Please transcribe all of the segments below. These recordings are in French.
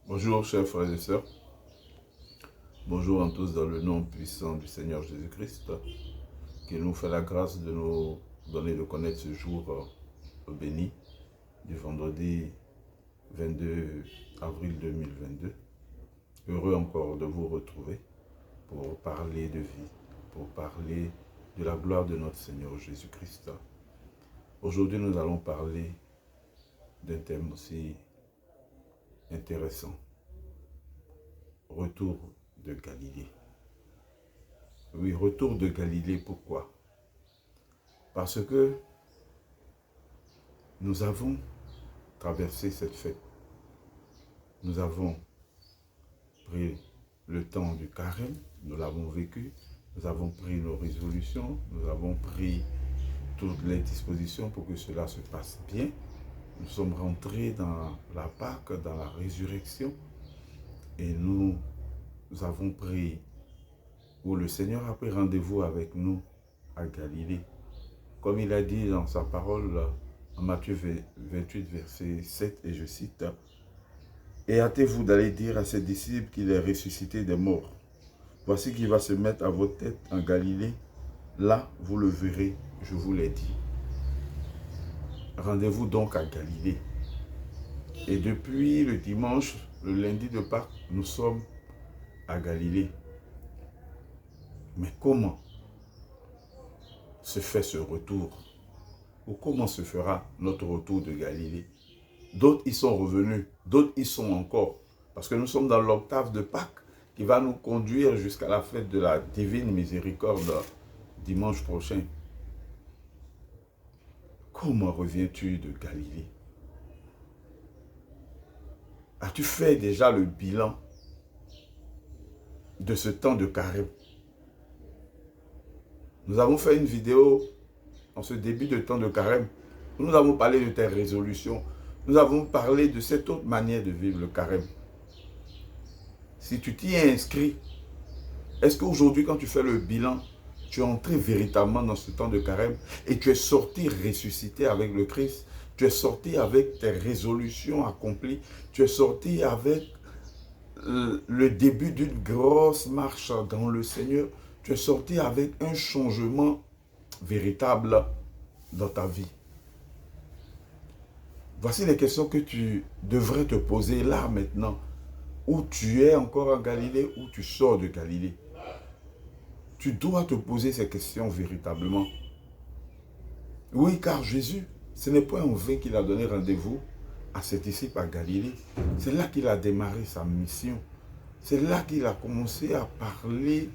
Bonjour chers frères et sœurs, bonjour à tous dans le nom puissant du Seigneur Jésus-Christ, qui nous fait la grâce de nous donner de connaître ce jour béni du vendredi 22 avril 2022. Heureux encore de vous retrouver pour parler de vie, pour parler de la gloire de notre Seigneur Jésus-Christ. Aujourd'hui nous allons parler d'un thème aussi intéressant. Retour de Galilée. Oui, retour de Galilée, pourquoi? Parce que nous avons traversé cette fête. Nous avons pris le temps du carême, nous l'avons vécu, nous avons pris nos résolutions, nous avons pris toutes les dispositions pour que cela se passe bien. Nous sommes rentrés dans la Pâque, dans la résurrection, et nous avons pris, où le Seigneur a pris rendez-vous avec nous à Galilée. Comme il a dit dans sa parole en Matthieu 28, verset 7, et je cite, « Et hâtez-vous d'aller dire à ses disciples qu'il est ressuscité des morts. Voici qu'il va se mettre à votre tête en Galilée. Là, vous le verrez, je vous l'ai dit. » Rendez-vous donc à Galilée. Et depuis le dimanche, le lundi de Pâques, nous sommes à Galilée. Mais comment se fait ce retour? Ou comment se fera notre retour de Galilée? D'autres y sont revenus, d'autres y sont encore. Parce que nous sommes dans l'octave de Pâques qui va nous conduire jusqu'à la fête de la divine miséricorde dimanche prochain. Comment reviens-tu de Galilée? As-tu fait déjà le bilan de ce temps de carême? Nous avons fait une vidéo en ce début de temps de carême. Nous avons parlé de tes résolutions. Nous avons parlé de cette autre manière de vivre le carême. Si tu t'y es inscrit, est-ce qu'aujourd'hui, quand tu fais le bilan, tu es entré véritablement dans ce temps de carême et tu es sorti ressuscité avec le Christ? Tu es sorti avec tes résolutions accomplies. Tu es sorti avec le début d'une grosse marche dans le Seigneur. Tu es sorti avec un changement véritable dans ta vie. Voici les questions que tu devrais te poser là maintenant, où tu es encore en Galilée, où tu sors de Galilée. Tu dois te poser ces questions véritablement. Oui, car Jésus, ce n'est pas en vain qu'il a donné rendez-vous à ses disciples à Galilée. C'est là qu'il a démarré sa mission. C'est là qu'il a commencé à parler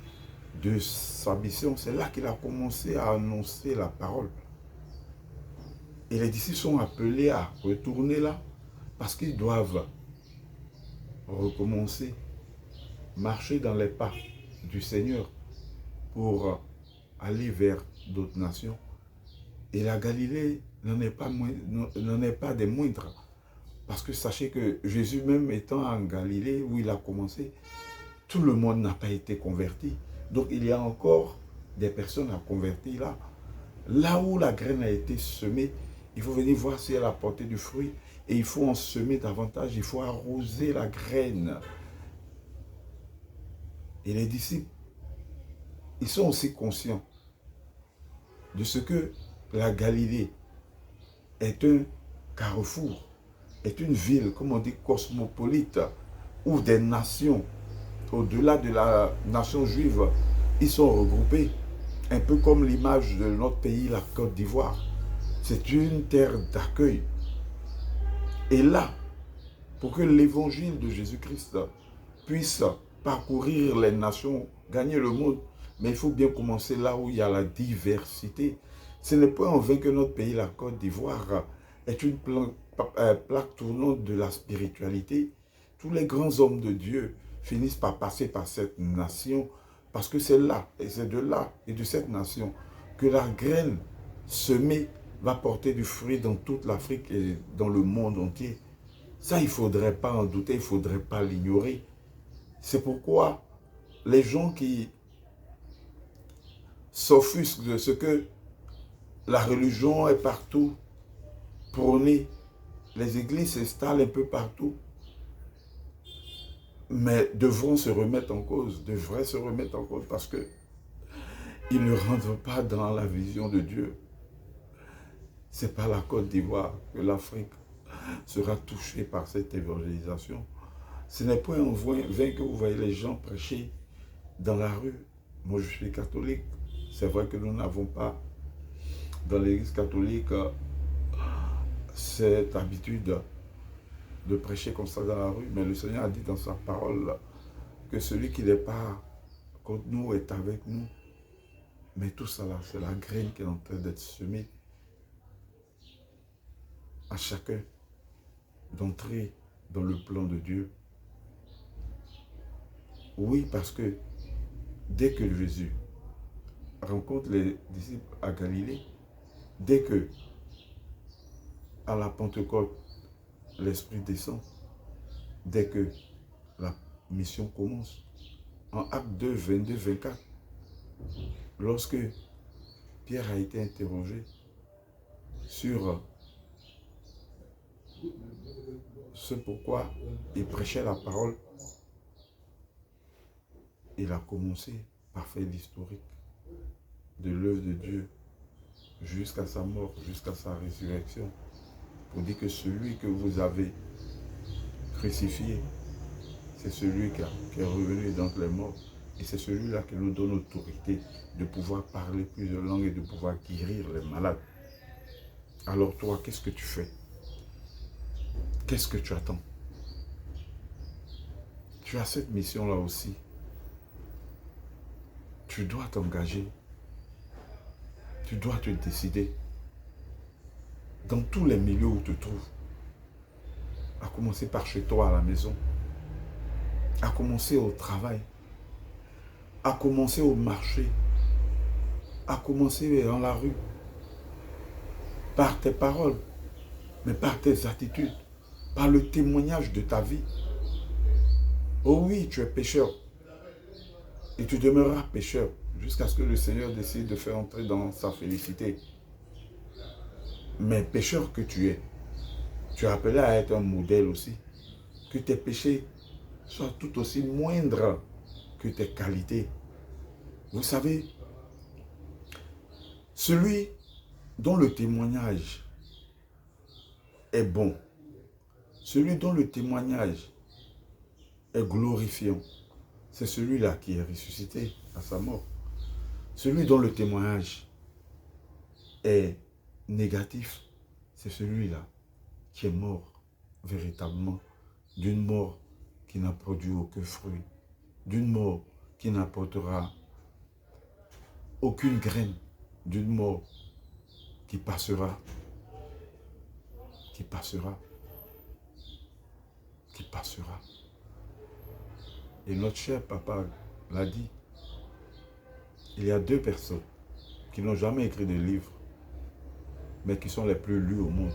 de sa mission. C'est là qu'il a commencé à annoncer la parole. Et les disciples sont appelés à retourner là parce qu'ils doivent recommencer, marcher dans les pas du Seigneur pour aller vers d'autres nations. Et la Galilée n'en est pas des moindres. Parce que sachez que Jésus même étant en Galilée où il a commencé, tout le monde n'a pas été converti. Donc il y a encore des personnes à convertir là. Là où la graine a été semée, il faut venir voir si elle a porté du fruit. Et il faut en semer davantage, il faut arroser la graine. Et les disciples, ils sont aussi conscients de ce que la Galilée est un carrefour, est une ville, comme on dit, cosmopolite, où des nations, au-delà de la nation juive, ils sont regroupés, un peu comme l'image de notre pays, la Côte d'Ivoire. C'est une terre d'accueil. Et là, pour que l'évangile de Jésus-Christ puisse parcourir les nations, gagner le monde, mais il faut bien commencer là où il y a la diversité. Ce n'est pas en vain que notre pays, la Côte d'Ivoire, est une plaque tournante de la spiritualité. Tous les grands hommes de Dieu finissent par passer par cette nation, parce que c'est là, et c'est de là, et de cette nation, que la graine semée va porter du fruit dans toute l'Afrique et dans le monde entier. Ça, il ne faudrait pas en douter, il ne faudrait pas l'ignorer. C'est pourquoi les gens qui s'offusquent de ce que la religion est partout prônée, les églises s'installent un peu partout, mais devront se remettre en cause, devraient se remettre en cause parce que ils ne rentrent pas dans la vision de Dieu. C'est pas la Côte d'Ivoire que l'Afrique sera touchée par cette évangélisation. Ce n'est point en vain que vous voyez les gens prêcher dans la rue. Moi, je suis catholique. C'est vrai que nous n'avons pas, dans l'église catholique, cette habitude de prêcher comme ça dans la rue. Mais le Seigneur a dit dans sa parole que celui qui n'est pas contre nous est avec nous. Mais tout ça là, c'est la graine qui est en train d'être semée à chacun d'entrer dans le plan de Dieu. Oui, parce que dès que Jésus rencontre les disciples à Galilée, dès que à la Pentecôte, l'Esprit descend, dès que la mission commence, en Actes 2, 22, 24, lorsque Pierre a été interrogé sur ce pourquoi il prêchait la parole, il a commencé par faire l'historique de l'œuvre de Dieu jusqu'à sa mort, jusqu'à sa résurrection, pour dire que celui que vous avez crucifié, c'est celui qui est revenu d'entre les morts. Et c'est celui-là qui nous donne l'autorité de pouvoir parler plusieurs langues et de pouvoir guérir les malades. Alors toi, qu'est-ce que tu fais? Qu'est-ce que tu attends? Tu as cette mission-là aussi. Tu dois t'engager. Tu dois te décider. Dans tous les milieux où tu te trouves. À commencer par chez toi à la maison. À commencer au travail. À commencer au marché. À commencer dans la rue. Par tes paroles. Mais par tes attitudes. Par le témoignage de ta vie. Oh oui, tu es pécheur. Et tu demeureras pécheur jusqu'à ce que le Seigneur décide de faire entrer dans sa félicité. Mais pécheur que tu es appelé à être un modèle aussi. Que tes péchés soient tout aussi moindres que tes qualités. Vous savez, celui dont le témoignage est bon, celui dont le témoignage est glorifiant, c'est celui-là qui est ressuscité à sa mort. Celui dont le témoignage est négatif, c'est celui-là qui est mort véritablement, d'une mort qui n'a produit aucun fruit, d'une mort qui n'apportera aucune graine, d'une mort qui passera, qui passera, qui passera. Et notre cher papa l'a dit, il y a deux personnes qui n'ont jamais écrit de livre, mais qui sont les plus lus au monde,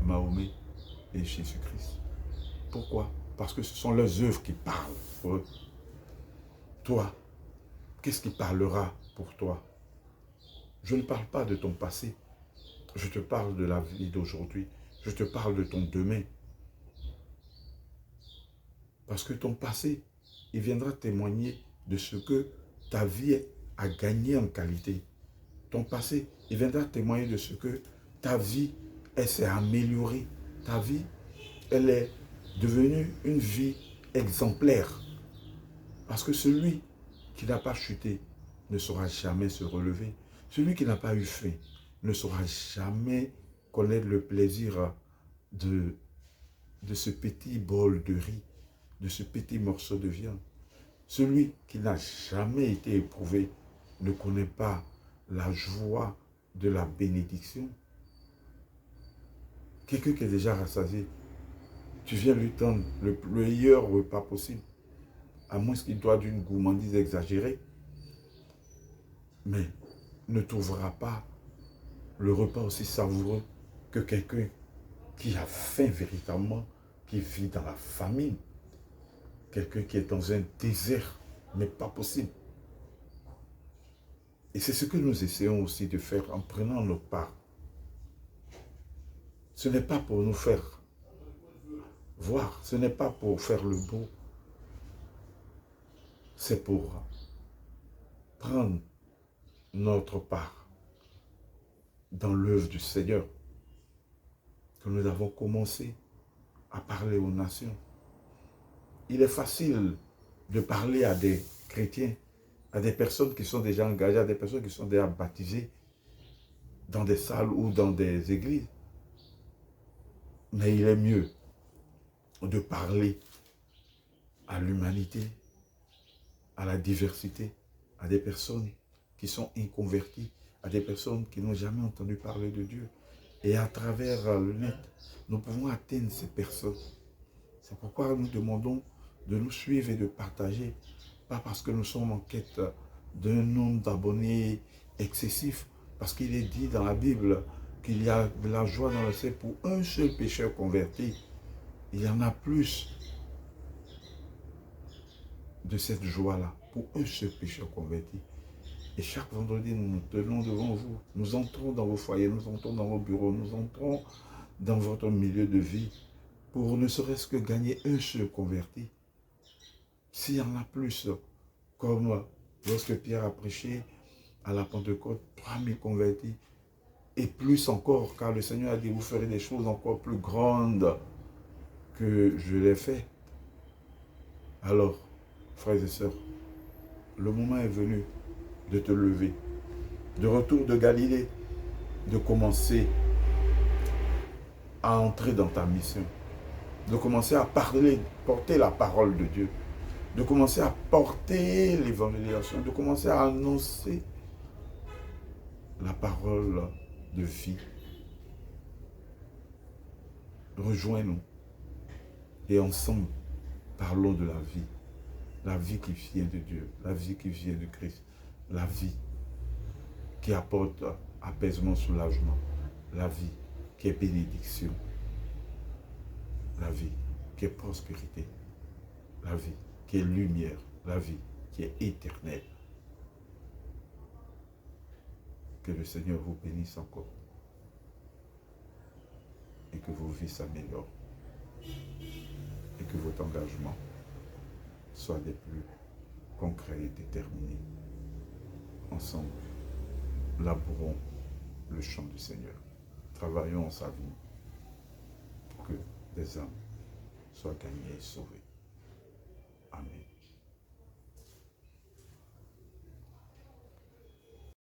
Mahomet et Jésus-Christ. Pourquoi? Parce que ce sont leurs œuvres qui parlent pour eux. Toi, qu'est-ce qui parlera pour toi? Je ne parle pas de ton passé, je te parle de la vie d'aujourd'hui, je te parle de ton demain. Parce que ton passé, il viendra témoigner de ce que ta vie a gagné en qualité. Ton passé, il viendra témoigner de ce que ta vie, elle s'est améliorée. Ta vie, elle est devenue une vie exemplaire. Parce que celui qui n'a pas chuté ne saura jamais se relever. Celui qui n'a pas eu faim ne saura jamais connaître le plaisir de ce petit bol de riz, de ce petit morceau de viande. Celui qui n'a jamais été éprouvé ne connaît pas la joie de la bénédiction. Quelqu'un qui est déjà rassasié, tu viens lui tendre le meilleur repas possible, à moins qu'il doit d'une gourmandise exagérée, mais ne trouvera pas le repas aussi savoureux que quelqu'un qui a faim véritablement, qui vit dans la famine. Quelqu'un qui est dans un désert, mais pas possible. Et c'est ce que nous essayons aussi de faire en prenant notre part. Ce n'est pas pour nous faire voir, ce n'est pas pour faire le beau, c'est pour prendre notre part dans l'œuvre du Seigneur que nous avons commencé à parler aux nations. Il est facile de parler à des chrétiens, à des personnes qui sont déjà engagées, à des personnes qui sont déjà baptisées dans des salles ou dans des églises. Mais il est mieux de parler à l'humanité, à la diversité, à des personnes qui sont inconverties, à des personnes qui n'ont jamais entendu parler de Dieu. Et à travers le net, nous pouvons atteindre ces personnes. C'est pourquoi nous demandons de nous suivre et de partager. Pas parce que nous sommes en quête d'un nombre d'abonnés excessif, parce qu'il est dit dans la Bible qu'il y a de la joie dans le ciel pour un seul pécheur converti. Il y en a plus de cette joie-là pour un seul pécheur converti. Et chaque vendredi, nous nous tenons devant vous. Nous entrons dans vos foyers, nous entrons dans vos bureaux, nous entrons dans votre milieu de vie pour ne serait-ce que gagner un seul converti. S'il y en a plus, comme lorsque Pierre a prêché à la Pentecôte, 3000 convertis, et plus encore, car le Seigneur a dit, vous ferez des choses encore plus grandes que je l'ai fait. Alors, frères et sœurs, le moment est venu de te lever, de retour de Galilée, de commencer à entrer dans ta mission, de commencer à parler, porter la parole de Dieu, de commencer à porter l'évangélisation, de commencer à annoncer la parole de vie. Rejoins-nous et ensemble, parlons de la vie qui vient de Dieu, la vie qui vient de Christ, la vie qui apporte apaisement, soulagement, la vie qui est bénédiction, la vie qui est prospérité, la vie qui est lumière, la vie qui est éternelle. Que le Seigneur vous bénisse encore et que vos vies s'améliorent et que votre engagement soit des plus concrets et déterminés. Ensemble, labourons le champ du Seigneur. Travaillons en sa vie pour que des âmes soient gagnées et sauvées.